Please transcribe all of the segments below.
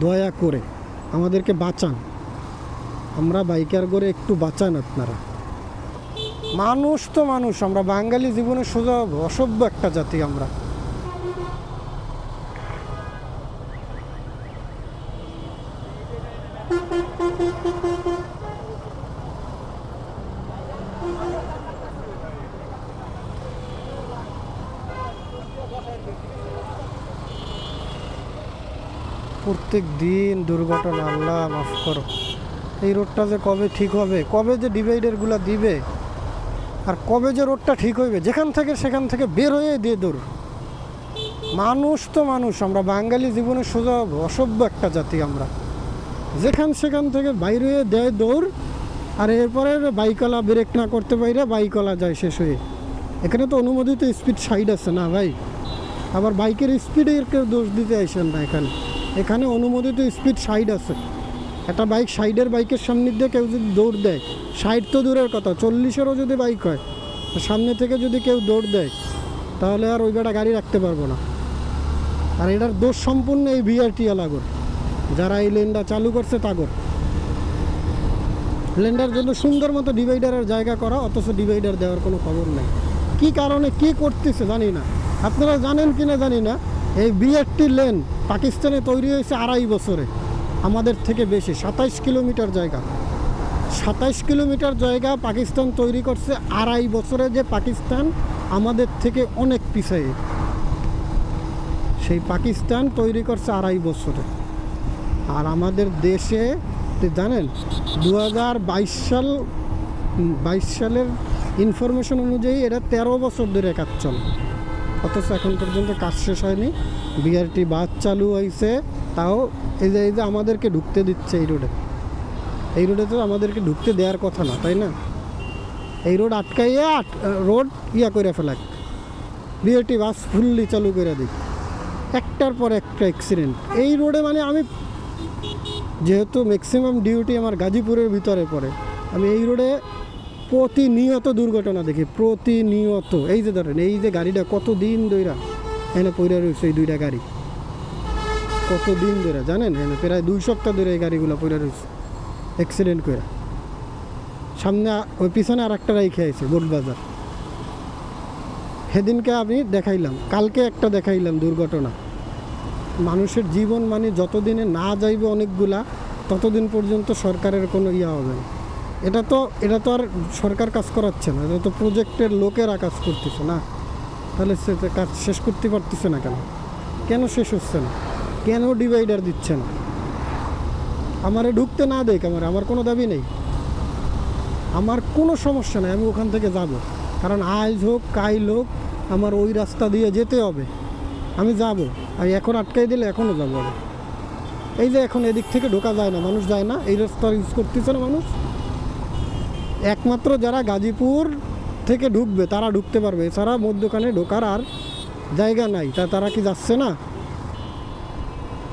দয়া করে আমাদেরকে বাঁচান, আমরা বাইকার করে একটু বাঁচান আপনারা। মানুষ তো মানুষ, আমরা বাঙালি জীবনে সোজা অসভ্য একটা জাতি আমরা। প্রত্যেক দিন দুর্ঘটনা, আল্লাহ মাফ করো। এই রোডটা যে কবে ঠিক হবে, কবে যে ডিভাইডারগুলো দিবে, আর কবে যে রোডটা ঠিক হইবে, যেখান থেকে সেখান থেকে বের হয়ে দিয়ে দৌড়। মানুষ তো মানুষ, আমরা বাঙালি জীবনে সোজা অসভ্য একটা জাতি আমরা। যেখান সেখান থেকে বাইর হয়ে দেয় দৌড়, আর এরপরে বাইকওয়ালা ব্রেক না করতে পারে, বাইকওয়ালা যায় শেষ হয়ে। এখানে তো অনুমোদিত স্পিড 60 আছে না ভাই, আবার বাইকের স্পিডের কেউ দোষ দিতে আসেন না। এখানে অনুমোদিত স্পিড 60 আছে। একটা বাইক 60-এর বাইকের সামনে দিয়ে কেউ যদি দৌড় দেয়, 60 তো দূরের কথা, 40-এরও যদি বাইক হয়, সামনে থেকে যদি কেউ দৌড় দেয়, তাহলে আর ওই বেটা গাড়ি রাখতে পারবো না। আর এটার দোষ সম্পূর্ণ এই বিআরটি এলাগর, যারা এই লেনটা চালু করছে তাগর। লেনটার জন্য সুন্দর মতো ডিভাইডারের জায়গা করা, অথচ ডিভাইডার দেওয়ার কোনো খবর নেই। কী কারণে কী করতেছে জানি না, আপনারা জানেন কি না জানি না। এই বিআরটি লেন পাকিস্তানে তৈরি হয়েছে 2.5 বছরে, আমাদের থেকে বেশি। 27 কিলোমিটার জায়গা, 27 কিলোমিটার জায়গা পাকিস্তান তৈরি করছে 2.5 বছরে। যে পাকিস্তান আমাদের থেকে অনেক পিছিয়ে, সেই পাকিস্তান তৈরি করছে 2.5 বছরে। আর আমাদের দেশে জানেন 2022 সালের ইনফরমেশন অনুযায়ী এটা 13 বছর ধরে কাজ চলে, অথচ এখন পর্যন্ত কাজ শেষ হয়নি। বিআরটি বাস চালু হয়েছে, তাও এই যে আমাদেরকে ঢুকতে দিচ্ছে এই রোডে। এই রোডে তো আমাদেরকে ঢুকতে দেওয়ার কথা না, তাই না? এই রোড আটকাইয়া রোড করে ফেলাক, বিআরটি বাস ফুললি চালু করে দিই। একটার পর একটা অ্যাক্সিডেন্ট এই রোডে। মানে আমি যেহেতু ম্যাক্সিমাম ডিউটি আমার গাজীপুরের ভিতরে পড়ে, আমি এই রোডে প্রতিনিয়ত দুর্ঘটনা দেখি, প্রতিনিয়ত। এই যে ধরেন, এই যে গাড়িটা কতদিন ধরে এনে পড়ে রয়েছে, এই দুইটা গাড়ি কতদিন ধরে জানেন, এনে প্রায় 2 সপ্তাহ ধরে এই গাড়িগুলো পড়ে রয়েছে অ্যাক্সিডেন্ট করে। সামনে ওই পিছনে আর একটা রাই খেয়েছে বোটবাজার। সেদিনকে আমি দেখাইলাম, কালকে একটা দেখাইলাম দুর্ঘটনা। মানুষের জীবন মানে যতদিনে না যাইবে অনেকগুলা, ততদিন পর্যন্ত সরকারের কোনো হবে না। এটা তো আর সরকার কাজ করাচ্ছে না, এটা তো প্রজেক্টের লোকেরা কাজ করতেছে না। তাহলে সে কাজ শেষ করতে পারতেছে না কেন? কেন শেষ হচ্ছে না? কেন ডিভাইডার দিচ্ছে না? আমারে ঢুকতে না দেখ, আমার কোনো দাবি নেই, আমার কোনো সমস্যা নেই, আমি ওখান থেকে যাব। কারণ আজ হোক কাইল হোক আমার ওই রাস্তা দিয়ে যেতে হবে, আমি যাব। আর এখন আটকাই দিলে এখনও যাবো আমি। এই যে এখন এদিক থেকে ঢোকা যায় না, মানুষ যায় না, এই রাস্তা ইউজ করতেছে না মানুষ। একমাত্র যারা গাজীপুর থেকে ঢুকবে তারা ঢুকতে পারবে, এছাড়া মধ্যখানে ঢোকার আর জায়গা নাই। তারা কি যাচ্ছে না?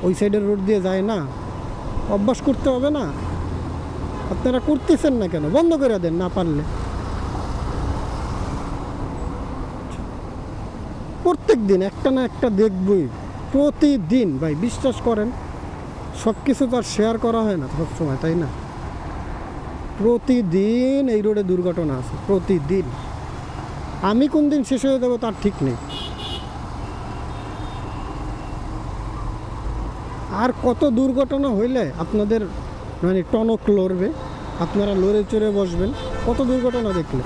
ওই সাইডের রোড দিয়ে যায় না? অভ্যাস করতে হবে না? আপনারা করতেছেন না কেন? বন্ধ করে দেন না পারলে। প্রত্যেক দিন একটা না একটা দেখবই, প্রতিদিন ভাই, বিশ্বাস করেন। সব কিছু তো আর শেয়ার করা হয় না সবসময়, তাই না? প্রতিদিন এই রোডে দুর্ঘটনা আছে, প্রতিদিন। আমি কোন দিন শেষ হয়ে যাবো তার ঠিক নেই। আর কত দুর্ঘটনা হইলে আপনাদের মানে টনক লড়বে, আপনারা লড়ে চড়ে বসবেন? কত দুর্ঘটনা দেখলে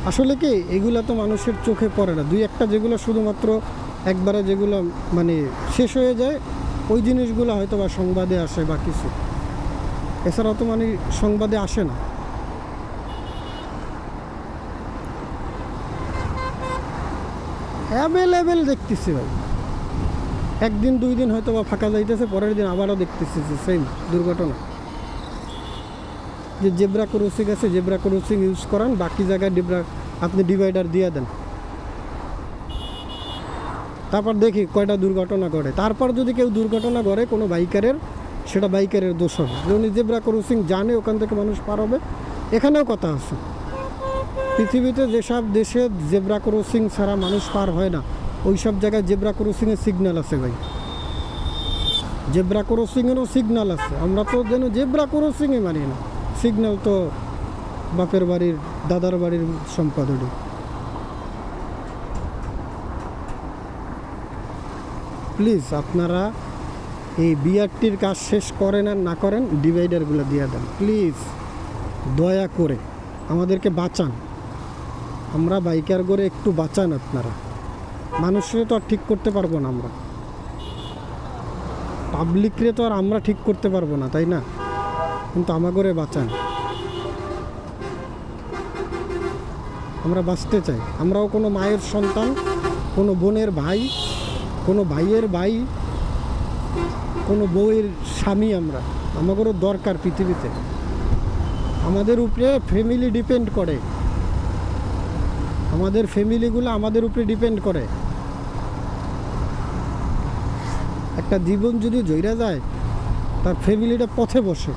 আসলে কি এগুলো তো মানুষের চোখে পড়ে না। 2-1টা যেগুলো শুধুমাত্র একবারে যেগুলো মানে শেষ হয়ে যায়, ওই জিনিসগুলো হয়তো বা সংবাদে আসে বা কিছু, এছাড়াও তো মানে সংবাদে আসে না। অ্যাভেলেবেল দেখতেছি ভাই, একদিন 2 দিন হয়তো বা ফাঁকা যাইতেছে, পরের দিন আবারও দেখতেছি যে সেম দুর্ঘটনা। যে জেব্রা ক্রসিং আছে, জেব্রা ক্রসিং ইউজ করান, বাকি জায়গায় আপনি ডিভাইডার দিয়ে দেন। তারপর দেখি কয়টা দুর্ঘটনা ঘটে। তারপর যদি কেউ দুর্ঘটনা ঘটে কোনো বাইকারের, সেটা বাইকারের দোষ হবে। উনি জেব্রা ক্রসিং জানে, ওখান থেকে মানুষ পার হবে। এখানেও কথা আছে, পৃথিবীতে যেসব দেশে জেব্রা ক্রসিং ছাড়া মানুষ পার হয় না, ওই সব জায়গায় জেব্রা ক্রসিংয়ের সিগন্যাল আছে ভাই। জেব্রা ক্রসিংয়েরও সিগন্যাল আছে, আমরা তো যেন জেব্রা ক্রসিংয়ে মানি না। সিগন্যাল তো বাপের বাড়ির দাদার বাড়ির সম্পাদক। প্লিজ আপনারা এই বিআরটির কাজ শেষ করেন আর না করেন, ডিভাইডারগুলো দিয়ে দেন প্লিজ, দয়া করে আমাদেরকে বাঁচান। আমরা বাইকার করে একটু বাঁচান আপনারা। মানুষরে তো আর ঠিক করতে পারবো না আমরা, পাবলিকরে তো আর আমরা ঠিক করতে পারবো না, তাই না? কিন্তু আমাগরে বাঁচান, আমরা বাঁচতে চাই। আমরাও কোনো মায়ের সন্তান, কোনো বোনের ভাই, কোনো ভাইয়ের ভাই, কোনো বউয়ের স্বামী। আমাদেরও দরকার পৃথিবীতে। আমাদের উপরে ফ্যামিলি ডিপেন্ড করে, আমাদের ফ্যামিলিগুলো আমাদের উপরে ডিপেন্ড করে। একটা জীবন যদি জইরা যায়, তার ফ্যামিলিটা পথে বসে।